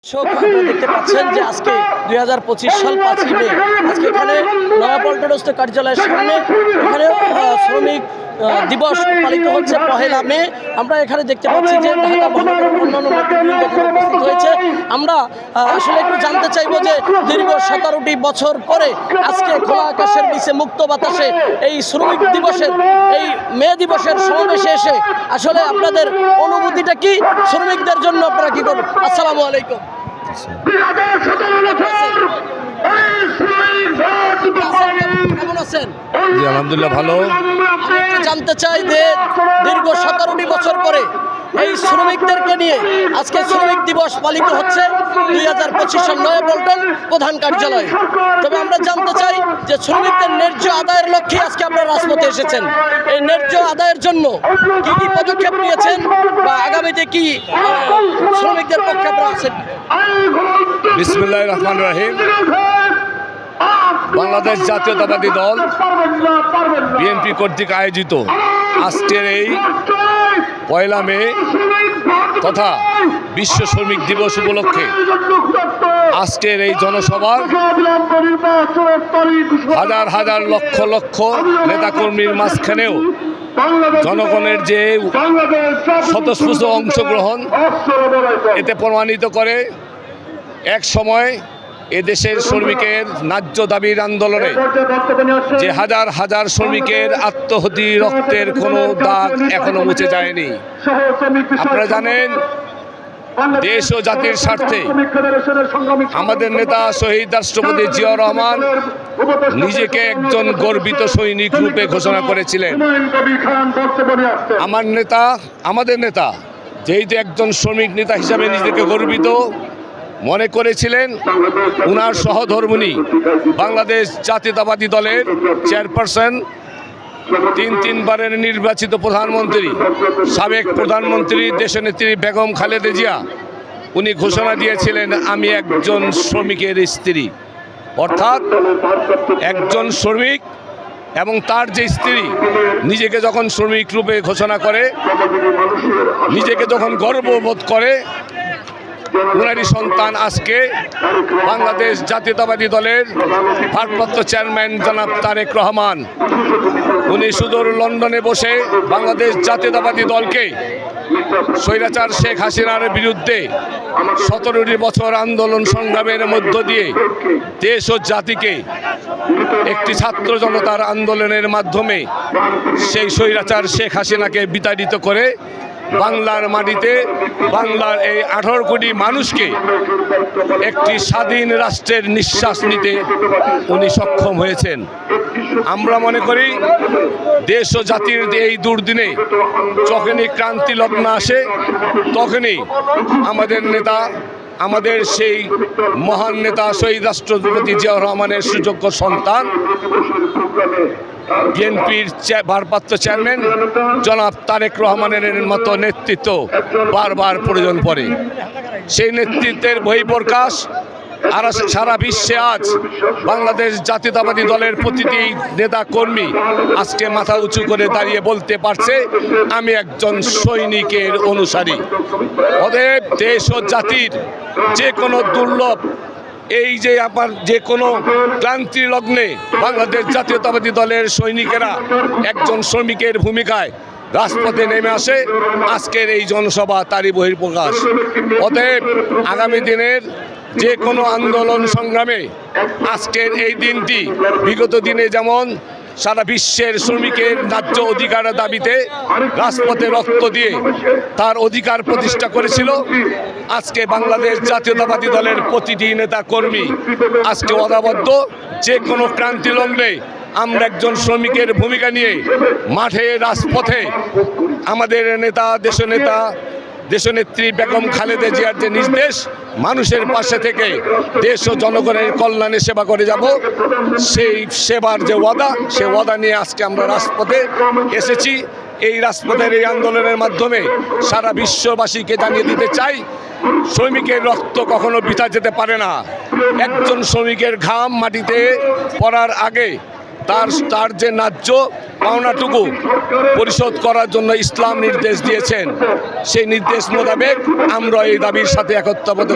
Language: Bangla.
আপনারা দেখতে পাচ্ছেন যে আজকে 2025 সাল 5ই মে আজকে এখানে নয়াপল্টনস্থ কার্যালয়ের সামনে এখানে শ্রমিক দিবস পালিত হচ্ছে 1 মে। আমরা এখানে দেখতে পাচ্ছি যে ঢাকা মহানগরের অন্যান্য নেতৃবৃন্দ উপস্থিত হয়েছে। আমরা আসলে একটু জানতে চাইবো যে দীর্ঘ 17টি বছর পরে আজকে খোলা আকাশের নিচে মুক্ত বাতাসে এই শ্রমিক দিবসের এই মে দিবসের সমাবেশে এসে আসলে আপনাদের অনুভূতিটা কি, শ্রমিকদের জন্য আপনারা কি করবেন? আসসালামু আলাইকুম। কেমন আছেন? জি আলহামদুলিল্লাহ ভালো। জানতে চাই যে দীর্ঘ 17টি বছর পরে এই শ্রমিকদেরকে নিয়ে আজকে শ্রমিক দিবস পালিত হচ্ছে 2025 সাল নয়াপল্টন প্রধান কার্যালয়ে। তবে আমরা জানতে চাই যে শ্রমিকদের ন্যায্য আদায়ের লক্ষ্যে আজকে আপনারা রাজপথে এসেছেন। এই ন্যায্য আদায়ের জন্য কি কি পদক্ষেপ নিয়েছেন বা আগামীতে কি শ্রমিকদের পক্ষে আপনারা আছেন? বিসমিল্লাহির রহমানির রহিম। বাংলাদেশ জাতীয়তাবাদী দল বিএনপি কর্তৃক আয়োজিত আজকের এই 1 মে তথা বিশ্ব শ্রমিক দিবস উপলক্ষে আজকের এই জনসভার হাজার হাজার লক্ষ লক্ষ নেতাকর্মীর মাঝখানেও জনগণের যে স্বতঃস্ফূর্ত অংশগ্রহণ এতে প্রমাণিত করে এক সময় এদেশের শ্রমিকের ন্যায্য দাবির আন্দোলনে যে হাজার হাজার শ্রমিকের আত্মহতি রক্তের কোনো দাগ এখনো মুছে যায়নি। আপনারা জানেন দেশ ও জাতির স্বার্থে আমাদের নেতা শহীদ রাষ্ট্রপতি জিয়াউর রহমান নিজেকে একজন গর্বিত সৈনিক রূপে ঘোষণা করেছিলেন। আমাদের নেতা যেহেতু একজন শ্রমিক নেতা হিসাবে নিজেকে গর্বিত মনে করেছিলেন, উনার সহধর্মিণী বাংলাদেশ জাতীয়তাবাদী দলের চেয়ারপারসন, তিনবারের নির্বাচিত প্রধানমন্ত্রী, সাবেক প্রধানমন্ত্রী দেশনেত্রী বেগম খালেদা জিয়া, উনি ঘোষণা দিয়েছিলেন আমি একজন শ্রমিকের স্ত্রী। অর্থাৎ একজন শ্রমিক এবং তার যে স্ত্রী নিজেকে যখন শ্রমিক রূপে ঘোষণা করে, নিজেকে যখন গর্ববোধ করে, উনারই সন্তান আজকে বাংলাদেশ জাতীয়তাবাদী দলের ভারপ্রাপ্ত চেয়ারম্যান জনাব তারেক রহমান, উনি সুদূর লন্ডনে বসে বাংলাদেশ জাতীয়তাবাদী দলকে স্বৈরাচার শেখ হাসিনার বিরুদ্ধে 17টি বছর আন্দোলন সংগ্রামের মধ্য দিয়ে দেশ ও জাতিকে একটি ছাত্র জনতার আন্দোলনের মাধ্যমে সেই স্বৈরাচার শেখ হাসিনাকে বিতাড়িত করে বাংলার মাটিতে বাংলার এই 18 কোটি মানুষকে একটি স্বাধীন রাষ্ট্রের নিঃশ্বাস নিতে উনি সক্ষম হয়েছেন। আমরা মনে করি দেশ ও জাতির এই দুর্দিনে যখনই ক্রান্তি লগ্ন আসে তখনই আমাদের নেতা, আমাদের সেই মহান নেতা শহীদ রাষ্ট্রপতি জিয়াউর রহমানের সুযোগ্য সন্তান বিএনপির ভারপ্রাপ্ত চেয়ারম্যান জনাব তারেক রহমানের মতো নেতৃত্ব বারবার প্রয়োজন পড়ে। সেই নেতৃত্বের বহিঃপ্রকাশ আর সারা বিশ্বে আজ বাংলাদেশ জাতীয়তাবাদী দলের প্রতিটি নেতা কর্মী আজকে মাথা উঁচু করে দাঁড়িয়ে বলতে পারছে আমি একজন সৈনিকের অনুসারী। অতএব দেশ ও জাতির যে কোনো দুর্লভ এই যে আবার যে কোনো ক্লান্তি লগ্নে বাংলাদেশ জাতীয়তাবাদী দলের সৈনিকেরা একজন শ্রমিকের ভূমিকায় রাজপথে নেমে আসে। আজকের এই জনসভা তারই বহিঃপ্রকাশ। অতএব আগামী দিনের যে কোনো আন্দোলন সংগ্রামে আজকের এই দিনটি বিগত দিনে যেমন সারা বিশ্বের শ্রমিকের ন্যায্য অধিকারের দাবিতে রাজপথে রক্ত দিয়ে তার অধিকার প্রতিষ্ঠা করেছিল, আজকে বাংলাদেশ জাতীয়তাবাদী দলের প্রতিটি নেতা কর্মী আজকে অদাবদ্ধ যে কোনো ক্রান্তি লগ্নে আমরা একজন শ্রমিকের ভূমিকা নিয়ে মাঠে রাজপথে আমাদের নেতা দেশনেত্রী বেগম খালেদা জিয়ার যে নির্দেশ মানুষের পাশে থেকে দেশ ও জনগণের কল্যাণে সেবা করে যাব, সেই সেবার যে ওয়াদা, সে ওয়াদা নিয়ে আজকে আমরা রাজপথে এসেছি। এই রাজপথের এই আন্দোলনের মাধ্যমে সারা বিশ্ববাসীকে জানিয়ে দিতে চাই শ্রমিকের রক্ত কখনো বৃথা যেতে পারে না। একজন শ্রমিকের ঘাম মাটিতে পড়ার আগে তার যে ন্যায্য পাওনাটুকু পরিশোধ করার জন্য ইসলাম নির্দেশ দিয়েছেন, সেই নির্দেশ মোতাবেক আমরা এই দাবির সাথে একত্রবদ্ধ